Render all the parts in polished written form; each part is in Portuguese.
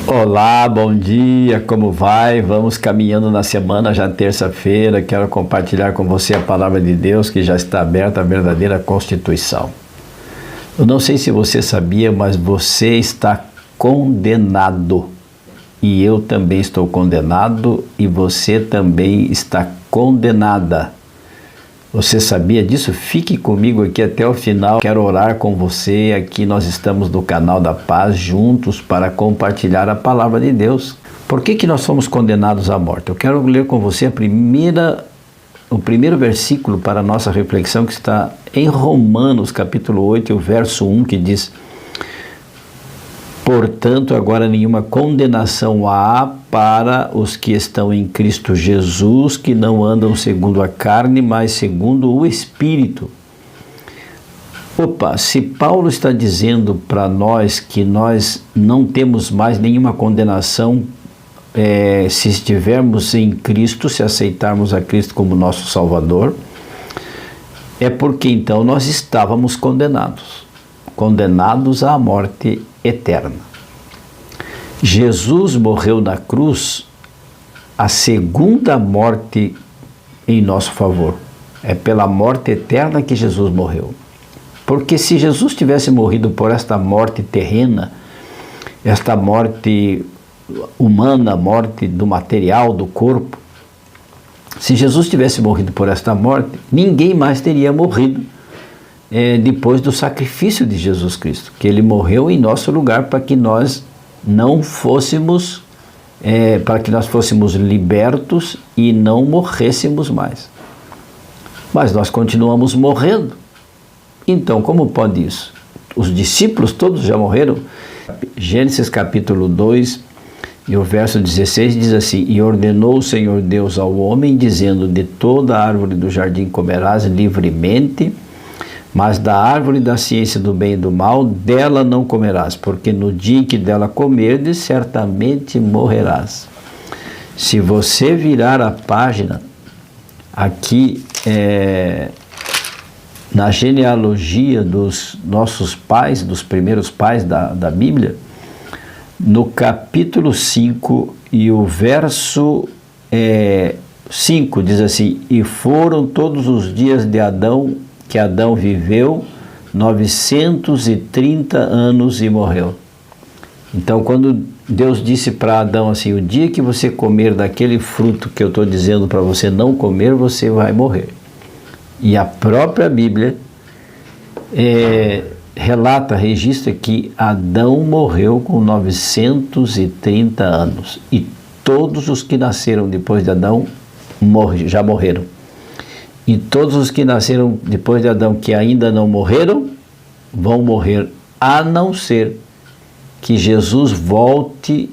Olá, bom dia, como vai? Vamos caminhando na semana, já terça-feira. Quero compartilhar com você a palavra de Deus que já está aberta, a verdadeira Constituição. Eu não sei se você sabia, mas você está condenado. E eu também estou condenado e você também está condenada. Você sabia disso? Fique comigo aqui até o final. Quero orar com você. Aqui nós estamos no canal da Paz, juntos para compartilhar a palavra de Deus. Por que nós somos condenados à morte? Eu quero ler com você o primeiro versículo para a nossa reflexão, que está em Romanos, capítulo 8, o verso 1, que diz: portanto, agora nenhuma condenação há para os que estão em Cristo Jesus, que não andam segundo a carne, mas segundo o Espírito. Se Paulo está dizendo para nós que nós não temos mais nenhuma condenação se estivermos em Cristo, se aceitarmos a Cristo como nosso Salvador, é porque então nós estávamos condenados à morte eterna. Jesus morreu na cruz, a segunda morte em nosso favor. É pela morte eterna que Jesus morreu. Porque se Jesus tivesse morrido por esta morte terrena, esta morte humana, a morte do material, do corpo, se Jesus tivesse morrido por esta morte, ninguém mais teria morrido depois do sacrifício de Jesus Cristo, que ele morreu em nosso lugar para que nós fôssemos libertos e não morrêssemos mais. Mas nós continuamos morrendo. Então, como pode isso? Os discípulos todos já morreram. Gênesis capítulo 2 e o verso 16 diz assim: e ordenou o Senhor Deus ao homem, dizendo: de toda a árvore do jardim comerás livremente, mas da árvore da ciência do bem e do mal, dela não comerás, porque no dia em que dela comerdes, certamente morrerás. Se você virar a página, aqui na genealogia dos nossos pais, dos primeiros pais da Bíblia, no capítulo 5 e o verso 5 diz assim: e foram todos os dias de Adão, que Adão viveu 930 anos e morreu. Então, quando Deus disse para Adão assim: o dia que você comer daquele fruto que eu estou dizendo para você não comer, você vai morrer. E a própria Bíblia registra que Adão morreu com 930 anos. E todos os que nasceram depois de Adão já morreram. E todos os que nasceram depois de Adão que ainda não morreram, vão morrer, a não ser que Jesus volte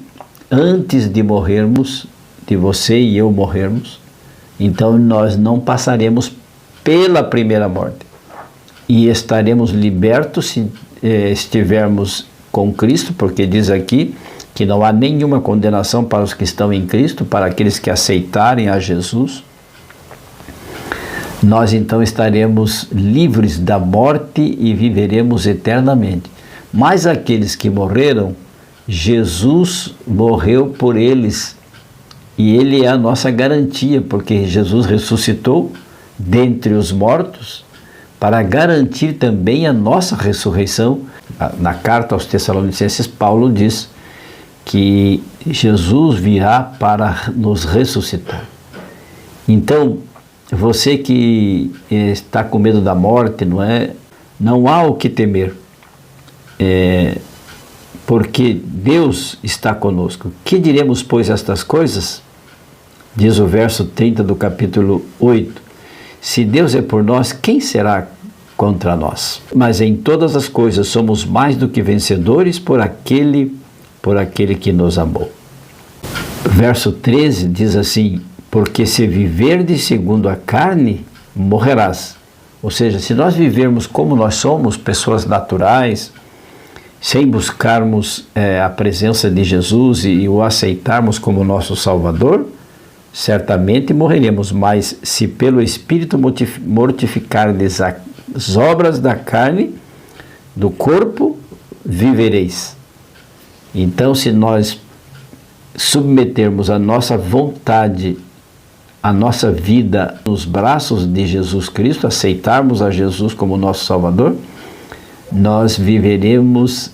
antes de morrermos, de você e eu morrermos. Então nós não passaremos pela primeira morte e estaremos libertos se estivermos com Cristo, porque diz aqui que não há nenhuma condenação para os que estão em Cristo, para aqueles que aceitarem a Jesus. Nós então estaremos livres da morte e viveremos eternamente. Mas aqueles que morreram, Jesus morreu por eles. E ele é a nossa garantia, porque Jesus ressuscitou dentre os mortos para garantir também a nossa ressurreição. Na carta aos Tessalonicenses, Paulo diz que Jesus virá para nos ressuscitar. Então, você que está com medo da morte, não há o que temer, porque Deus está conosco. Que diremos, pois, estas coisas? Diz o verso 30 do capítulo 8: se Deus é por nós, quem será contra nós? Mas em todas as coisas somos mais do que vencedores por aquele que nos amou. Verso 13 diz assim: porque se viverdes segundo a carne, morrerás. Ou seja, se nós vivermos como nós somos, pessoas naturais, sem buscarmos a presença de Jesus e o aceitarmos como nosso Salvador, certamente morreremos. Mas se pelo Espírito mortificardes as obras da carne, do corpo, vivereis. Então, se nós submetermos a nossa vontade, a nossa vida nos braços de Jesus Cristo, aceitarmos a Jesus como nosso Salvador, nós viveremos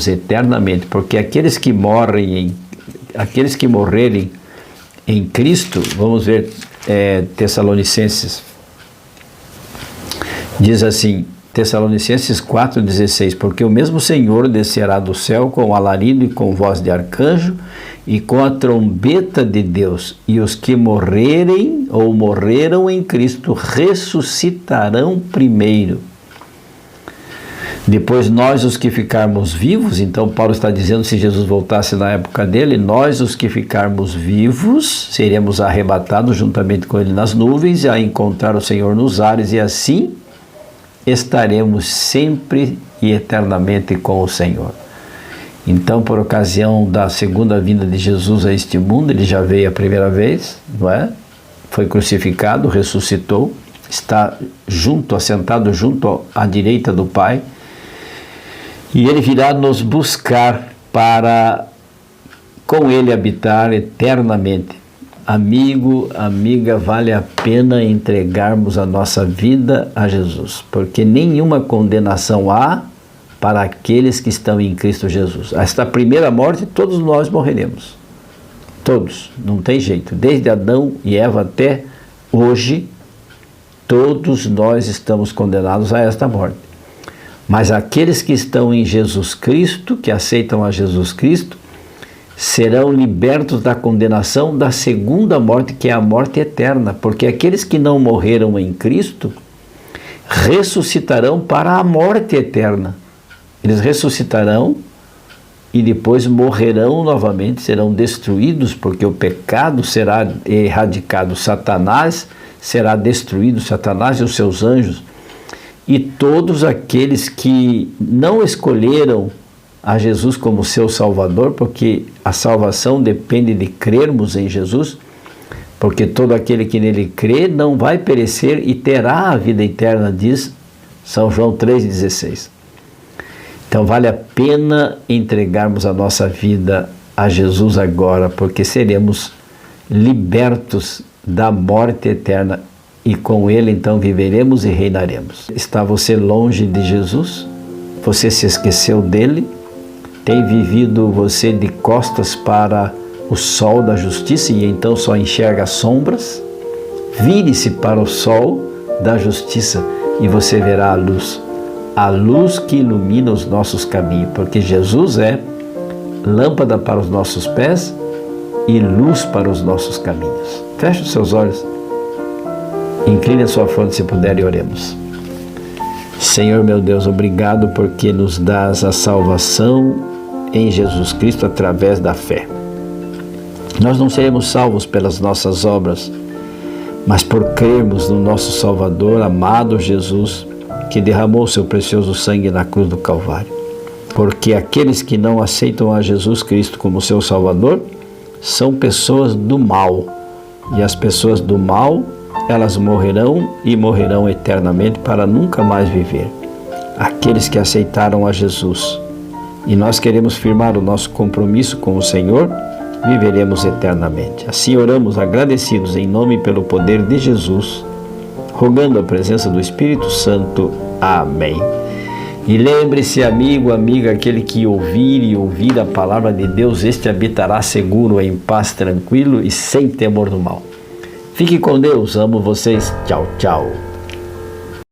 eternamente, porque aqueles que morrerem em Cristo, vamos ver Tessalonicenses, diz assim, Tessalonicenses 4,16, porque o mesmo Senhor descerá do céu com alarido e com voz de arcanjo e com a trombeta de Deus, e os que morrerem ou morreram em Cristo ressuscitarão primeiro. Depois nós, os que ficarmos vivos, então Paulo está dizendo, se Jesus voltasse na época dele, nós, os que ficarmos vivos, seremos arrebatados juntamente com ele nas nuvens, a encontrar o Senhor nos ares, e assim estaremos sempre e eternamente com o Senhor. Então, por ocasião da segunda vinda de Jesus a este mundo, ele já veio a primeira vez, não é? Foi crucificado, ressuscitou, está assentado junto à direita do Pai, e ele virá nos buscar para com ele habitar eternamente. Amigo, amiga, vale a pena entregarmos a nossa vida a Jesus, porque nenhuma condenação há para aqueles que estão em Cristo Jesus. Esta primeira morte, todos nós morreremos. Todos, não tem jeito. Desde Adão e Eva até hoje, todos nós estamos condenados a esta morte. Mas aqueles que estão em Jesus Cristo, que aceitam a Jesus Cristo, serão libertos da condenação da segunda morte, que é a morte eterna, porque aqueles que não morreram em Cristo ressuscitarão para a morte eterna. Eles ressuscitarão e depois morrerão novamente, serão destruídos, porque o pecado será erradicado, Satanás será destruído, Satanás e os seus anjos, e todos aqueles que não escolheram a Jesus como seu Salvador, porque a salvação depende de crermos em Jesus, porque todo aquele que nele crê não vai perecer e terá a vida eterna, diz São João 3,16. Então vale a pena entregarmos a nossa vida a Jesus agora, porque seremos libertos da morte eterna e com ele então viveremos e reinaremos. Está você longe de Jesus? Você se esqueceu dele? Tem vivido você de costas para o sol da justiça e então só enxerga sombras? Vire-se para o sol da justiça e você verá a luz que ilumina os nossos caminhos, porque Jesus é lâmpada para os nossos pés e luz para os nossos caminhos. Feche os seus olhos, incline a sua fronte se puder e oremos. Senhor meu Deus, obrigado porque nos dás a salvação em Jesus Cristo através da fé. Nós não seremos salvos pelas nossas obras, mas por crermos no nosso Salvador, amado Jesus, que derramou seu precioso sangue na cruz do Calvário. Porque aqueles que não aceitam a Jesus Cristo como seu Salvador são pessoas do mal, e as pessoas do mal, elas morrerão e morrerão eternamente para nunca mais viver. Aqueles que aceitaram a Jesus, e nós queremos firmar o nosso compromisso com o Senhor, viveremos eternamente. Assim oramos agradecidos em nome e pelo poder de Jesus, rogando a presença do Espírito Santo. Amém. E lembre-se, amigo, amiga, aquele que ouvir a palavra de Deus, este habitará seguro, em paz, tranquilo e sem temor do mal. Fique com Deus, amo vocês. Tchau, tchau.